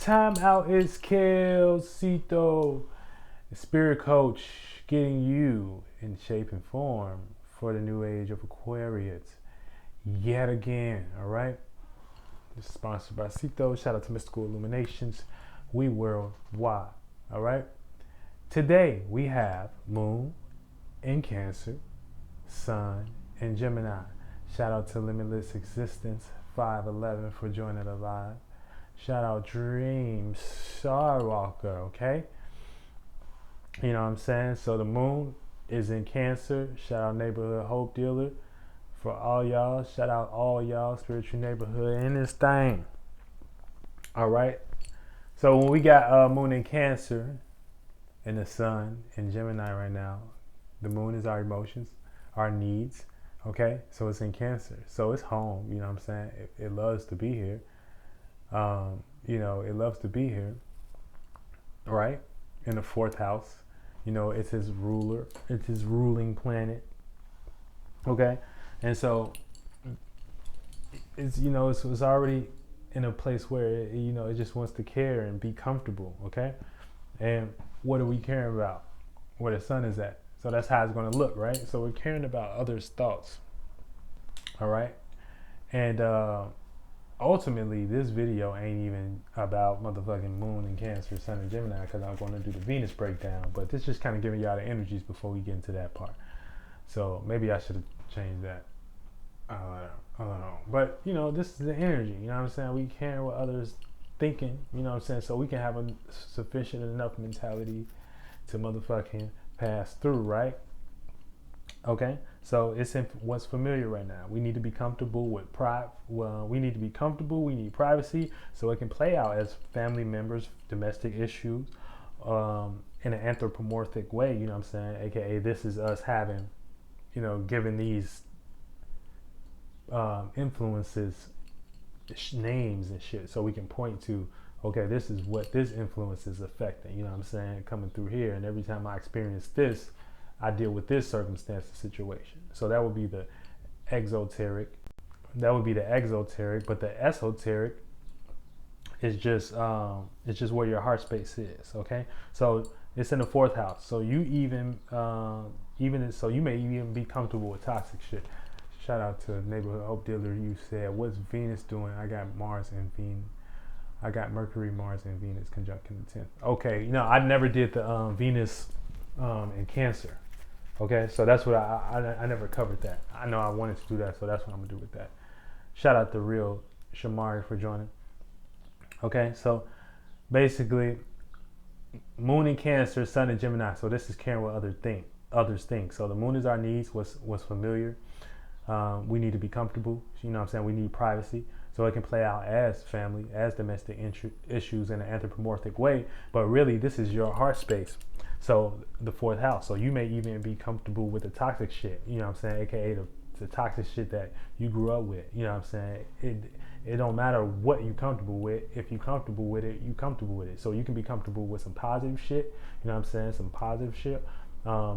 Time out is Ceito, the spirit coach, getting you in shape and form for the new age of Aquarius. Yet again, all right? This is sponsored by Ceito. Shout out to Mystical Illuminations. We worldwide, all right? Today we have Moon in Cancer, Sun in Gemini. Shout out to Limitless Existence 511 for joining us live. Shout out Dream Starwalker, okay? You know what I'm saying? So the moon is in Cancer. Shout out Neighborhood Hope Dealer for all y'all. Shout out all y'all, spiritual neighborhood in this thing. All right? So when we got moon in Cancer and the sun in Gemini right now, the moon is our emotions, our needs, okay? So it's in Cancer. So it's home, you know what I'm saying? It loves to be here. It loves to be here, right? In the fourth house, it's his ruler, it's his ruling planet, okay? And so it's already in a place where it just wants to care and be comfortable, okay? And what are we caring about? Where the sun is at. So that's how it's going to look, right? So we're caring about others' thoughts, all right? And ultimately, this video ain't even about motherfucking moon and Cancer, sun and Gemini, because I'm going to do the Venus breakdown. But this just kind of giving y'all the energies before we get into that part. So maybe I should have changed that. I don't know. But, this is the energy. You know what I'm saying? We care what others thinking. You know what I'm saying? So we can have a sufficient enough mentality to motherfucking pass through, right? Okay, so it's in what's familiar right now. We need to be comfortable with we need to be comfortable. We need privacy so it can play out as family members, domestic issues, in an anthropomorphic way. You know what I'm saying? AKA, this is us having, given these influences names and shit, so we can point to, okay, this is what this influence is affecting. You know what I'm saying? Coming through here, and every time I experience this, I deal with this circumstance and situation. So that would be the exoteric. But the esoteric is just where your heart space is. Okay, so it's in the fourth house. So you so you may even be comfortable with toxic shit. Shout out to Neighborhood Hope Dealer. You said, what's Venus doing? I got Mars and Venus. I got Mercury, Mars, and Venus conjunct in the 10th. Okay, I never did the Venus in Cancer. Okay, so that's what I never covered that. I know I wanted to do that, so that's what I'm gonna do with that. Shout out to Real Shamari for joining. Okay, so basically, Moon in Cancer, Sun in Gemini. So this is caring what others think. So the Moon is our needs, what's familiar. We need to be comfortable. You know what I'm saying? We need privacy. So it can play out as family, as domestic issues in an anthropomorphic way. But really, this is your heart space. So the fourth house. So you may even be comfortable with the toxic shit. You know what I'm saying? AKA the toxic shit that you grew up with. You know what I'm saying? It don't matter what you're comfortable with. If you're comfortable with it, you're comfortable with it. So you can be comfortable with some positive shit. You know what I'm saying? Some positive shit.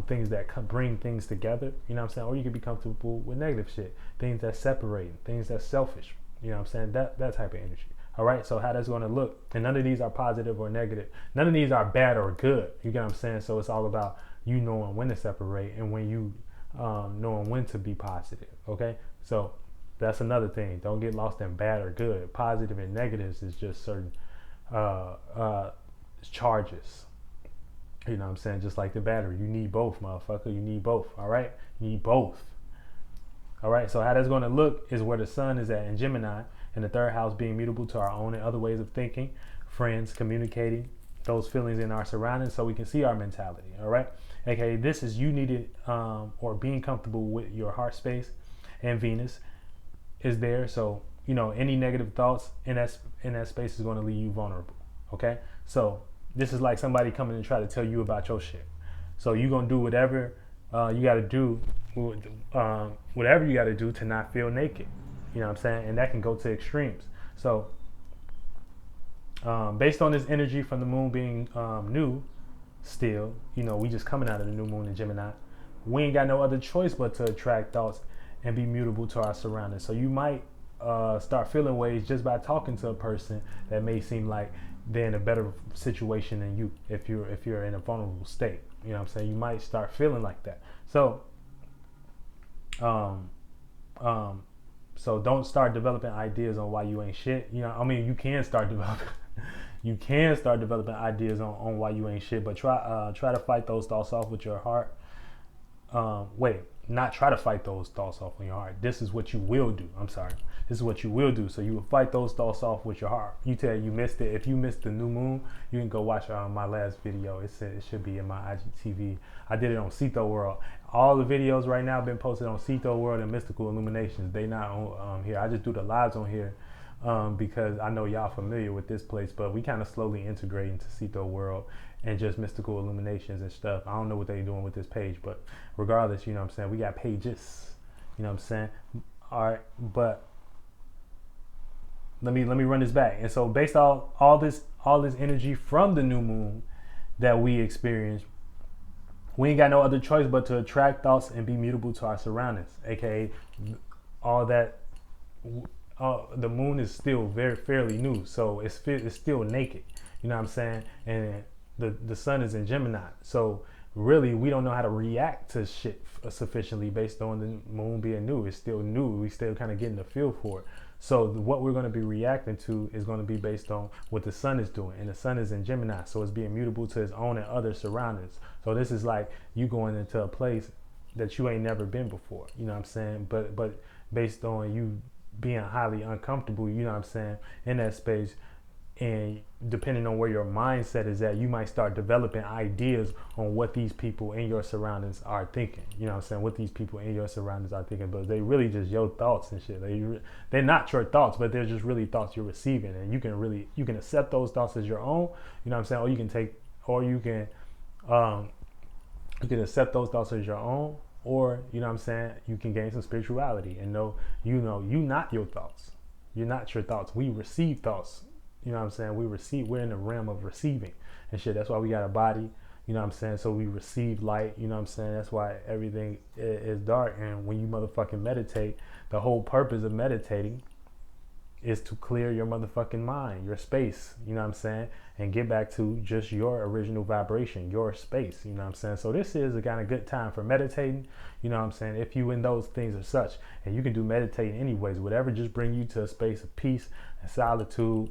Things that bring things together. You know what I'm saying? Or you can be comfortable with negative shit. Things that separate. Things that's selfish. You know what I'm saying? That type of energy. All right. So how that's going to look. And none of these are positive or negative. None of these are bad or good. You get what I'm saying? So it's all about you knowing when to separate and when you knowing when to be positive. Okay. So that's another thing. Don't get lost in bad or good. Positive and negatives is just certain charges. You know what I'm saying? Just like the battery. You need both, motherfucker. You need both. All right. You need both. All right, so how that's going to look is where the sun is at in Gemini, and the third house being mutable to our own and other ways of thinking, friends, communicating those feelings in our surroundings so we can see our mentality. All right, aka this is you needed or being comfortable with your heart space, and Venus is there. So any negative thoughts in that space is going to leave you vulnerable. Okay, so this is like somebody coming and try to tell you about your shit. So you're gonna do whatever you got to do. Whatever you got to do to not feel naked, you know what I'm saying? And that can go to extremes. So based on this energy from the moon being new still, we just coming out of the new moon in Gemini, we ain't got no other choice but to attract thoughts and be mutable to our surroundings. So you might start feeling ways just by talking to a person that may seem like they're in a better situation than you. If you're in a vulnerable state, you know what I'm saying, you might start feeling like that. So um um so don't start developing ideas on why you ain't shit. You know, I mean, you can start developing you can start developing ideas on why you ain't shit, but try to fight those thoughts off with your heart. Wait, not try to fight those thoughts off in your heart. This is what you will do. I'm sorry. This is what you will do. So you will fight those thoughts off with your heart. You missed it. If you missed the new moon, you can go watch my last video. It should be in my IGTV. I did it on Ceito World. All the videos right now have been posted on Ceito World and Mystical Illuminations. They not on here. I just do the lives on here because I know y'all familiar with this place, but we kind of slowly integrate into Ceito World and just Mystical Illuminations and stuff. I don't know what they're doing with this page, but regardless, you know what I'm saying, we got pages, you know what I'm saying. All right, but let me run this back. And so based on all this energy from the new moon that we experience, we ain't got no other choice but to attract thoughts and be mutable to our surroundings, aka all that. The moon is still fairly new, so it's still naked, you know what I'm saying, and the sun is in Gemini, so really we don't know how to react to shit sufficiently based on the moon being new. It's still new. We still kind of getting the feel for it. So what we're going to be reacting to is going to be based on what the sun is doing, and the sun is in Gemini, so it's being mutable to its own and other surroundings. So this is like you going into a place that you ain't never been before, you know what I'm saying, but based on you being highly uncomfortable, you know what I'm saying, in that space. And depending on where your mindset is at, you might start developing ideas on what these people in your surroundings are thinking. You know what I'm saying? What these people in your surroundings are thinking, but they really just your thoughts and shit. They're not your thoughts, but they're just really thoughts you're receiving, and you can accept those thoughts as your own. You know what I'm saying? You can accept those thoughts as your own, or you know what I'm saying, you can gain some spirituality and know you not your thoughts. You're not your thoughts. We receive thoughts. You know what I'm saying? We're in the realm of receiving and shit. That's why we got a body, you know what I'm saying? So we receive light, you know what I'm saying? That's why everything is dark. And when you motherfucking meditate, the whole purpose of meditating is to clear your motherfucking mind, your space, you know what I'm saying? And get back to just your original vibration, your space, you know what I'm saying? So this is a kind of good time for meditating, you know what I'm saying? If you in those things as such, and you can do meditating anyways, whatever just bring you to a space of peace and solitude.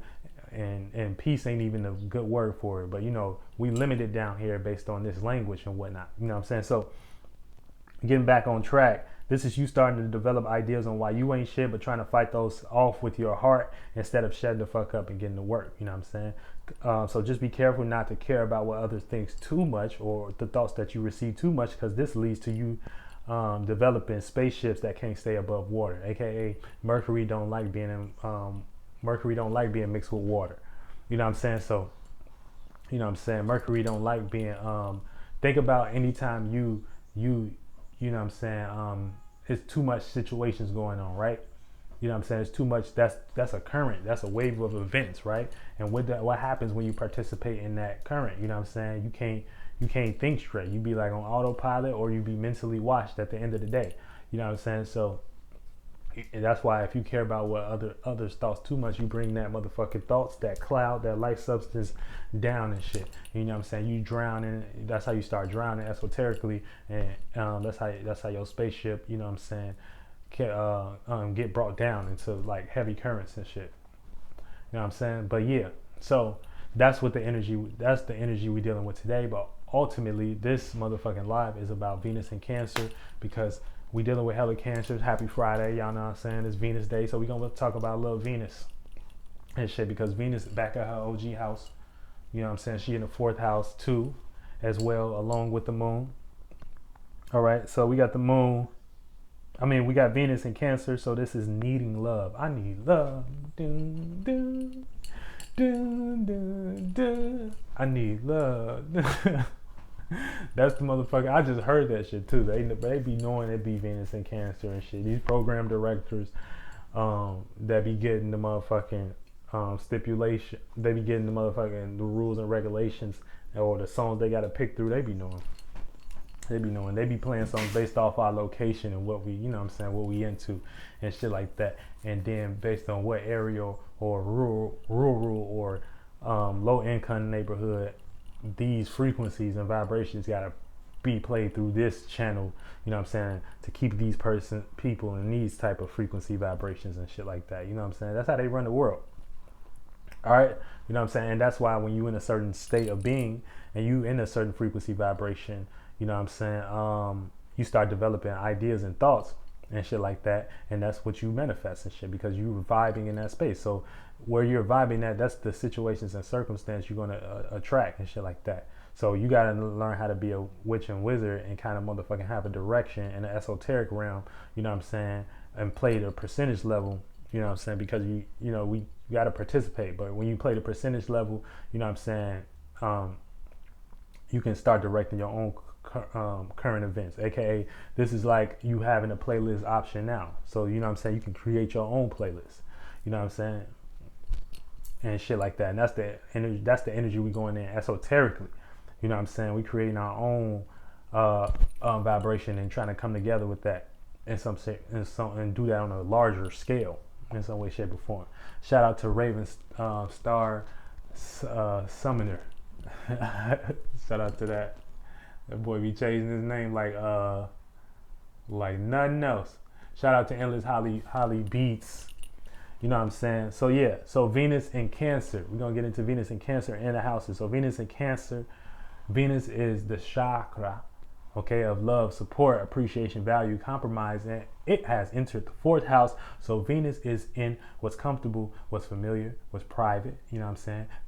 And peace ain't even a good word for it, but you know, we limit it down here based on this language and whatnot, you know what I'm saying? So getting back on track, this is you starting to develop ideas on why you ain't shit, but trying to fight those off with your heart instead of shutting the fuck up and getting to work, you know what I'm saying? So just be careful not to care about what others think too much, or the thoughts that you receive too much, because this leads to you developing spaceships that can't stay above water, aka Mercury don't like being mixed with water. You know what I'm saying? So, you know what I'm saying? Mercury don't like being, think about anytime you know what I'm saying? It's too much situations going on, right? You know what I'm saying? It's too much. That's a current. That's a wave of events, right? And what happens when you participate in that current? You know what I'm saying? You can't think straight. You be like on autopilot, or you be mentally washed at the end of the day. You know what I'm saying? So, and that's why if you care about what others thoughts too much, you bring that motherfucking thoughts, that cloud, that life substance down and shit. You know what I'm saying? You drown in. That's how you start drowning esoterically, and that's how your spaceship, you know what I'm saying, can get brought down into like heavy currents and shit. You know what I'm saying? But yeah, so that's the energy we're dealing with today. But ultimately, this motherfucking live is about Venus and Cancer, because we dealing with hella cancers. Happy Friday, y'all know what I'm saying? It's Venus Day, so we gonna talk about little Venus and shit, because Venus back at her OG house. You know what I'm saying? She in the 4th house too, as well, along with the moon. All right, so we got the moon. We got Venus in Cancer, so this is needing love. I need love. Dun, dun, dun, dun, dun. I need love. That's the motherfucker. I just heard that shit too. They be knowing it be Venus and Cancer and shit. These program directors that be getting the motherfucking stipulation, they be getting the rules and regulations, or the songs they gotta pick through, they be knowing. They be knowing. They be playing songs based off our location and what we, what we into and shit like that. And then based on what area or rural or low income neighborhood, these frequencies and vibrations gotta be played through this channel, to keep these people in these type of frequency vibrations and shit like that. That's how they run the world. All right. And that's why when you in a certain state of being and you in a certain frequency vibration, you start developing ideas and thoughts and shit like that. And that's what you manifest and shit, because you're vibing in that space. So where you're vibing at, that's the situations and circumstance you're going to attract and shit like that. So you got to learn how to be a witch and wizard and kind of motherfucking have a direction in the esoteric realm, and play the percentage level, because we got to participate. But when you play the percentage level, you can start directing your own current events, aka this is like you having a playlist option now. So you can create your own playlist, and shit like that. And that's the energy we going in esoterically. We creating our own vibration and trying to come together with that and do that on a larger scale in some way, shape, or form. Shout out to Raven Star Summoner. Shout out to that. That boy be changing his name like nothing else. Shout out to Endless Holly Beats. So yeah, so Venus in Cancer. We're gonna get into Venus in Cancer in the houses. So Venus in Cancer. Venus is the chakra, of love, support, appreciation, value, compromise, and it has entered the 4th house. So Venus is in what's comfortable, what's familiar, what's private,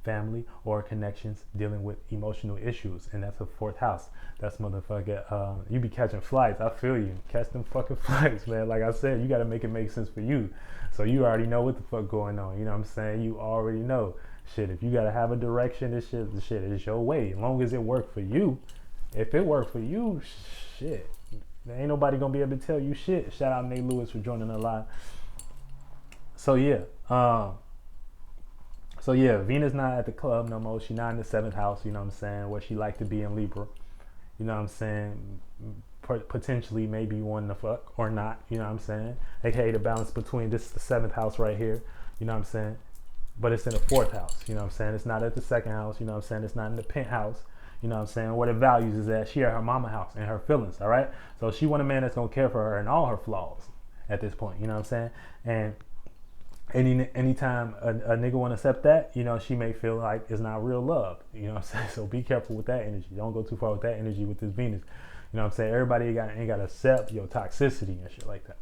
family or connections, dealing with emotional issues, and that's the 4th house. That's motherfucker. You be catching flights. I feel you. Catch them fucking flights, man. Like I said, you got to make it make sense for you. So you already know what the fuck going on. You already know. Shit, if you gotta have a direction, this shit is your way. As long as it worked for you. If it worked for you, shit, there ain't nobody gonna be able to tell you shit. Shout out Nate Lewis for joining the live. So yeah, Venus not at the club no more. She not in the 7th house. Where she like to be in Libra. Potentially maybe wanting to fuck or not. AKA the balance between this is the 7th house right here. But it's in the 4th house, It's not at the 2nd house, It's not in the penthouse, Where the values is at. She at her mama house and her feelings, all right? So she want a man that's gonna care for her and all her flaws at this point, And anytime a nigga wanna accept that, she may feel like it's not real love, So be careful with that energy. Don't go too far with that energy with this Venus, Everybody ain't gotta accept your toxicity and shit like that.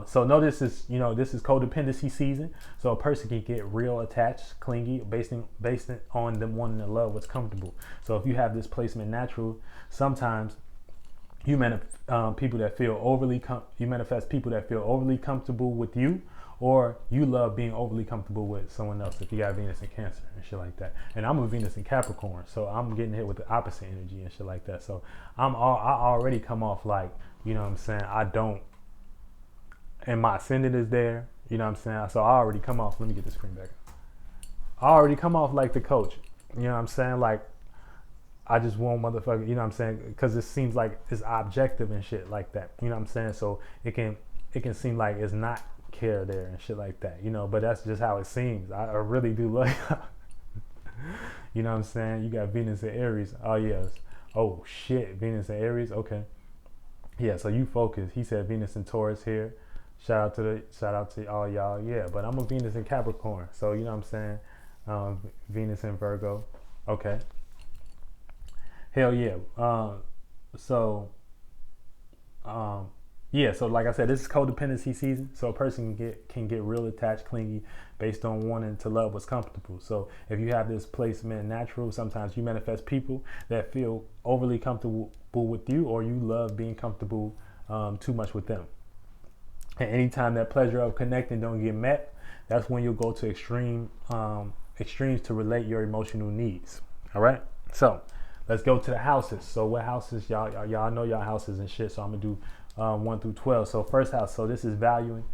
So notice this is codependency season. So a person can get real attached, clingy, based on them wanting to love what's comfortable. So if you have this placement natural, sometimes you manifest people that feel overly comfortable with you, or you love being overly comfortable with someone else. If you got Venus in Cancer and shit like that, and I'm a Venus in Capricorn, so I'm getting hit with the opposite energy and shit like that. So I already come off like I don't. And my ascendant is there, So I already come off, let me get the screen back. I already come off like the coach, Like, I just want motherfucker, Because it seems like it's objective and shit like that, So it can seem like it's not care there and shit like that, But that's just how it seems. I really do love you got Venus in Aries. Oh, yes. Oh, shit. Venus in Aries. Okay. Yeah, so you focus. He said Venus in Taurus here. Shout out to all y'all. Yeah, but I'm a Venus in Capricorn. So, Venus in Virgo. Okay. Hell yeah. So like I said, this is codependency season. So a person can get real attached, clingy, based on wanting to love what's comfortable. So if you have this placement natural, sometimes you manifest people that feel overly comfortable with you, or you love being comfortable too much with them. And anytime that pleasure of connecting don't get met, that's when you'll go to extremes to relate your emotional needs. All right. So let's go to the houses. So what houses, y'all know y'all houses and shit. So I'm gonna do 1 through 12. So first house. So this is valuing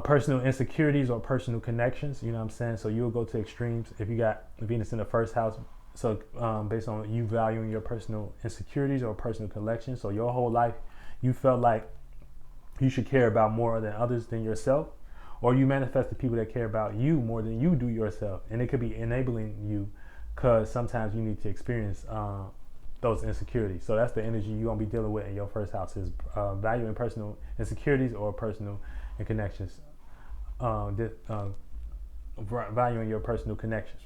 personal insecurities or personal connections. So you'll go to extremes. If you got Venus in the 1st house, So based on you valuing your personal insecurities or personal collections. So your whole life, you felt like you should care about more than others than yourself, or you manifest the people that care about you more than you do yourself. And it could be enabling you, because sometimes you need to experience those insecurities. So that's the energy you're gonna be dealing with in your first house, is valuing personal insecurities or personal and connections. Valuing your personal connections,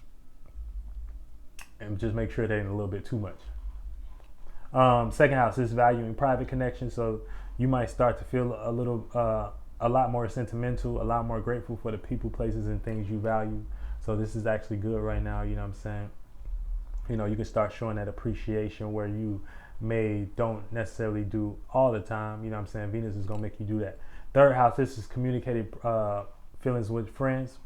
and just make sure they ain't a little bit too much. Second house is valuing private connections. So you might start to feel a lot more sentimental, a lot more grateful for the people, places, and things you value. So this is actually good right now. You know what I'm saying? You can start showing that appreciation where you don't necessarily do all the time. You know what I'm saying? Venus is gonna make you do that. Third house, this is communicating feelings with friends,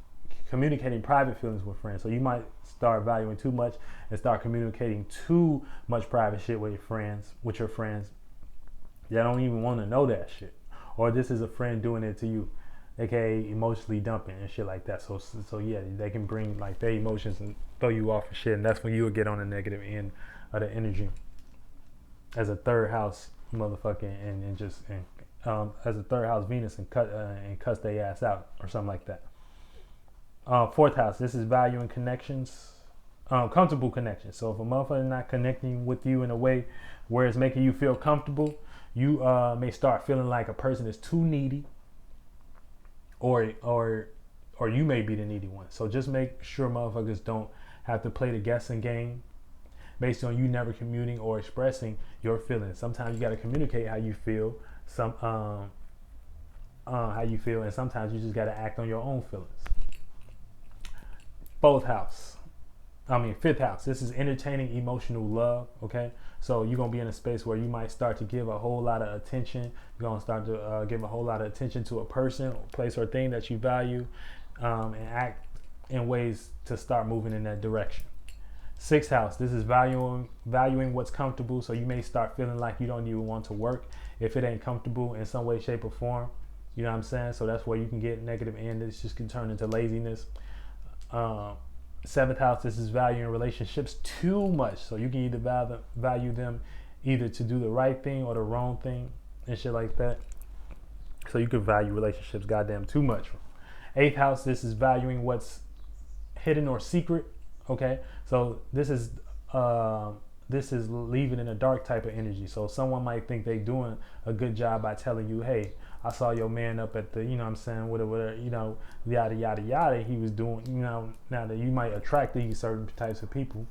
communicating private feelings with friends. So you might start valuing too much and start communicating too much private shit with your friends. They don't even want to know that shit. Or this is a friend doing it to you, aka emotionally dumping and shit like that. So yeah, they can bring like their emotions and throw you off and shit, and that's when you would get on the negative end of the energy as a third house motherfucking as a third house Venus and cuss their ass out or something like that. Fourth house, this is valuing connections, comfortable connections. So if a motherfucker is not connecting with you in a way where it's making you feel comfortable, you may start feeling like a person is too needy, or you may be the needy one. So just make sure motherfuckers don't have to play the guessing game based on you never communicating or expressing your feelings. Sometimes you got to communicate how you feel, and sometimes you just got to act on your own feelings. Fifth house. This is entertaining emotional love. Okay, so you're gonna be in a space where you might start to give a whole lot of attention. You're gonna start to give a whole lot of attention to a person, place, or thing that you value, and act in ways to start moving in that direction. Sixth house. This is valuing what's comfortable. So you may start feeling like you don't even want to work if it ain't comfortable in some way, shape, or form. You know what I'm saying? So that's where you can get negative, and this just can turn into laziness. Seventh house, this is valuing relationships too much. So you can either value them either to do the right thing or the wrong thing and shit like that. So you could value relationships goddamn too much. Eighth house, this is valuing what's hidden or secret. Okay, so this is leaving in a dark type of energy. So someone might think they doing a good job by telling you, hey, I saw your man up at the, you know what I'm saying, whatever, yada, yada, yada, he was doing, now that you might attract these certain types of people,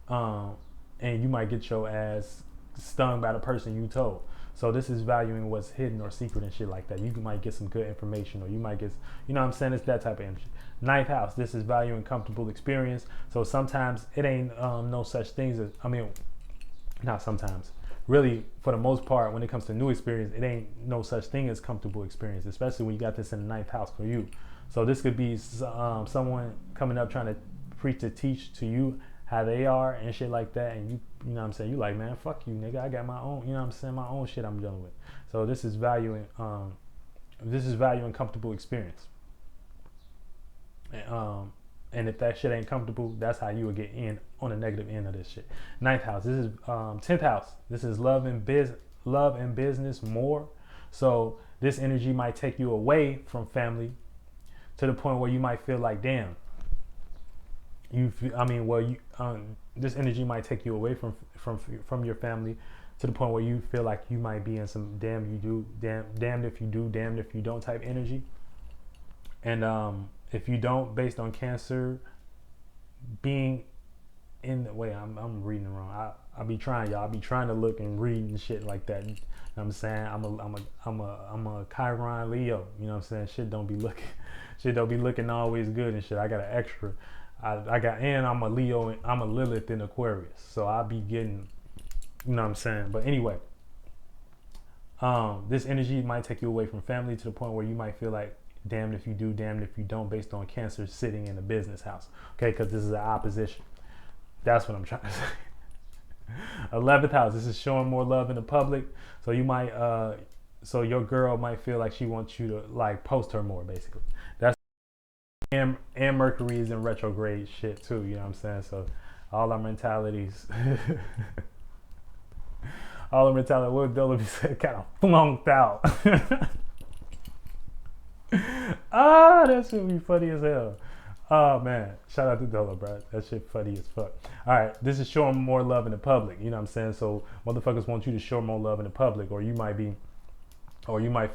and you might get your ass stung by the person you told. So this is valuing what's hidden or secret and shit like that. You might get some good information, or you might get, you know what I'm saying, it's that type of energy. Ninth house, this is valuing comfortable experience. So sometimes it ain't no such things as, not sometimes. Really, for the most part, when it comes to new experience, it ain't no such thing as comfortable experience, especially when you got this in the ninth house for you. So this could be someone coming up trying to preach to teach to you how they are and shit like that, and you know what I'm saying, you like, man, fuck you, nigga, I got my own, you know what I'm saying, my own shit I'm dealing with. So this is valuing comfortable experience. And if that shit ain't comfortable, that's how you would get in on the negative end of this shit. Ninth house, this is 10th house. This is love and business more. So this energy might take you away from family to the point where you might feel like, damn. This energy might take you away from your family to the point where you feel like you might be in some damned if you do, damned if you don't type energy. And if you don't, based on Cancer being in the way, I'm reading it wrong. I be trying, y'all. I be trying to look and read and shit like that. You know what I'm saying? I'm a Chiron Leo. You know what I'm saying? Shit don't be looking always good and shit. I got an extra. And I'm a Leo, and I'm a Lilith in Aquarius. So I be getting, you know what I'm saying? But anyway, this energy might take you away from family to the point where you might feel like, damned if you do, damned if you don't, based on Cancer sitting in a business house. Okay, because this is an opposition. That's what I'm trying to say. 11th house, this is showing more love in the public. So you might, so your girl might feel like she wants you to like post her more, basically. That's and Mercury is in retrograde shit too. You know what I'm saying? So all our mentalities. All our mentality, what Dilla said, kind of flunked out. Ah, that shit be funny as hell. Oh man, shout out to Dilla, bro. That shit funny as fuck. All right, this is showing more love in the public. You know what I'm saying? So motherfuckers want you to show more love in the public, or you might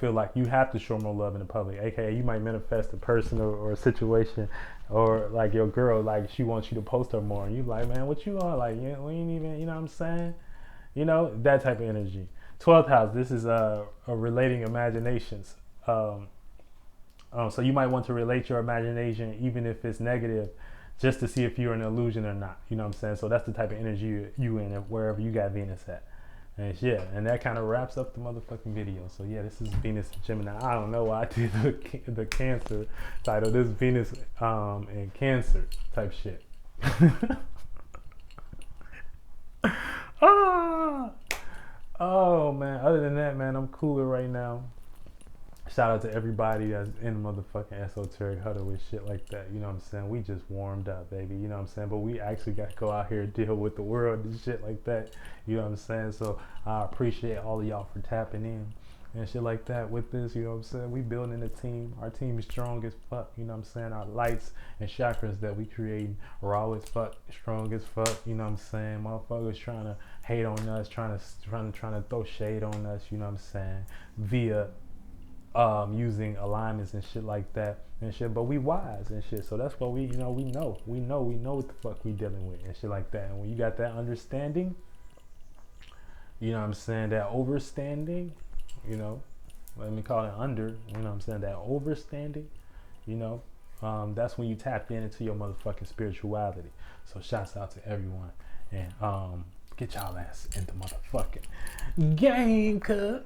feel like you have to show more love in the public. AKA, you might manifest a person or a situation, or like your girl, like she wants you to post her more, and you like, man, what you on? Like, yeah, we ain't even, you know what I'm saying? You know, that type of energy. 12th house, this is a relating imaginations. So you might want to relate your imagination, even if it's negative, just to see if you're an illusion or not. You know what I'm saying? So that's the type of energy you in wherever you got Venus at. And yeah, and that kind of wraps up the motherfucking video. So yeah, this is Venus and Gemini. I don't know why I did the Cancer title. This is Venus and Cancer type shit. Oh man, other than that, man, I'm cooler right now. Shout out to everybody that's in the motherfucking esoteric huddle with shit like that. You know what I'm saying? We just warmed up, baby. You know what I'm saying? But we actually got to go out here and deal with the world and shit like that. You know what I'm saying? So I appreciate all of y'all for tapping in and shit like that with this. You know what I'm saying? We building a team. Our team is strong as fuck. You know what I'm saying? Our lights and chakras that we create raw as fuck, strong as fuck. You know what I'm saying? Motherfuckers trying to hate on us, trying to throw shade on us. You know what I'm saying? Via using alignments and shit like that and shit, but we wise and shit, so that's what we know what the fuck we dealing with and shit like that. And when you got that understanding, you know what I'm saying, that overstanding, you know, let me call it under, you know what I'm saying, that overstanding, you know, that's when you tap into your motherfucking spirituality. So shouts out to everyone, and get y'all ass into motherfucking game, cuz.